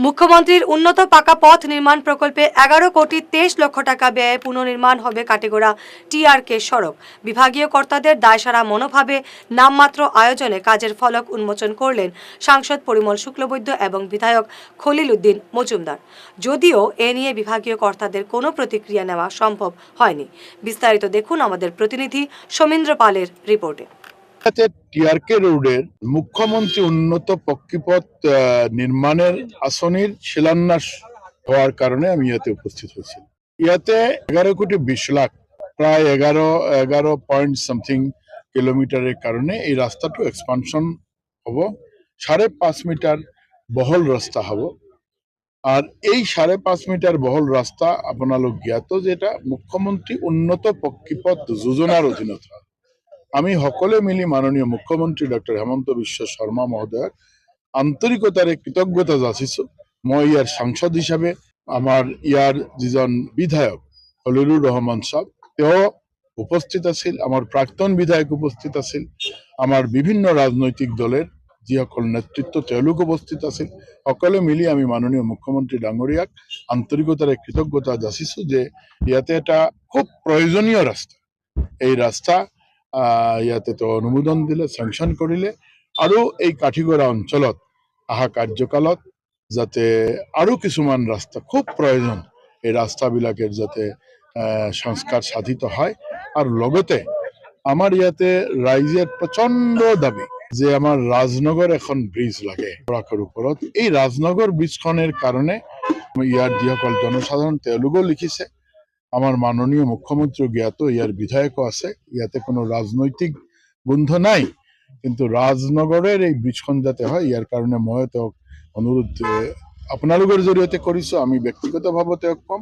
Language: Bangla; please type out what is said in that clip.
মুখ্যমন্ত্রীর উন্নত পাকা পথ নির্মাণ প্রকল্পে 11 কোটি 23 লক্ষ টাকা ব্যয়ে পুনর্নির্মাণ হবে কাটিগড়া টিআরকে সড়ক। বিভাগীয় কর্তাদের দায়সারা মনোভাবে নামমাত্র আয়োজনে কাজের ফলক উন্মোচন করলেন সাংসদ পরিমল শুক্লবৈদ্য এবং বিধায়ক খলিল উদ্দিন মজুমদার। যদিও এ নিয়ে বিভাগীয় কর্তাদের কোনো প্রতিক্রিয়া নেওয়া সম্ভব হয়নি। বিস্তারিত দেখুন আমাদের প্রতিনিধি সমীন্দ্র পালের রিপোর্টে। টিআরকে রোডের মুখ্যমন্ত্রী উন্নত পক্ষীপথ নির্মাণের আসনির শিলান্যাস হওয়ার কারণে আমি ইয়াতে উপস্থিত হয়েছি। ইয়াতে 11 কোটি 20 লাখ প্রায় 11 পয়েন্ট সামথিং কিলোমিটারের কারণে এই রাস্তাটা এক্সপানশন হব। 5.5 মিটার বহল রাস্তা হব। আর এই 5.5 মিটার বহল রাস্তা আপনালোক জ্ঞাত যেটা মুখ্যমন্ত্রী উন্নত পক্ষীপথ যোজনার অধীনত। আমি সকলে মিলি মাননীয় মুখ্যমন্ত্রী ডক্টর হেমন্ত বিশ্ব শর্মা মহোদয়ৰ আন্তৰিকতাৰে কৃতজ্ঞতা যাচিছো। মই ইয়াৰ সাংসদ হিচাপে আমাৰ ইয়াৰ যিজন বিধায়ক খলিলুৰ ৰহমান সাহেব তেওঁ উপস্থিত আছিল, আমাৰ প্ৰাক্তন বিধায়ক উপস্থিত আছিল, আমাৰ বিভিন্ন ৰাজনৈতিক দলেৰ যিসকল নেতৃত্ব তেওঁলোক উপস্থিত আছিল। সকলে মিলি আমি মাননীয় মুখ্যমন্ত্রী ডাঙৰীয়াক আন্তৰিকতাৰে কৃতজ্ঞতা যাচিছো যে ইয়াতে এটা খুব প্ৰয়োজনীয় ৰাস্তা, এই ৰাস্তা ইয়াতে তো অনুমোদন দিলে, চেংচন কৰিলে আৰু এই কাঠিগড়া অঞ্চলত অহা কাৰ্যকালত যাতে আৰু কিছুমান ৰাস্তা খুব প্ৰয়োজন, এই ৰাস্তাবিলাকের যাতে সংস্কার সাধিত হয়। আৰু লগতে আমাৰ ইয়াতে ৰাইজের প্ৰচণ্ড দাবী যে আমাৰ ৰাজনগৰ এখন ব্ৰিজ লাগে বৰাকৰ ওপৰত। এই ৰাজনগৰ ব্ৰিজখনের কারণে ইয়াৰ যিসকল জনসাধারণ তেওঁলোকেও লিখিছে, আমার মাননীয় মুখ্যমন্ত্রী জ্ঞাত, ইয়ার বিধায়কও আছে, ইয়াতে কোনো রাজনৈতিক বন্ধ নাই, কিন্তু রাজনগরের এই ব্রিজখন যাতে হয় ইয়ার কারণে মই তেওঁক অনুরোধ আপোনালোকৰ জৰিয়তে কৰিছো। আমি ব্যক্তিগতভাৱে তেওঁক কম।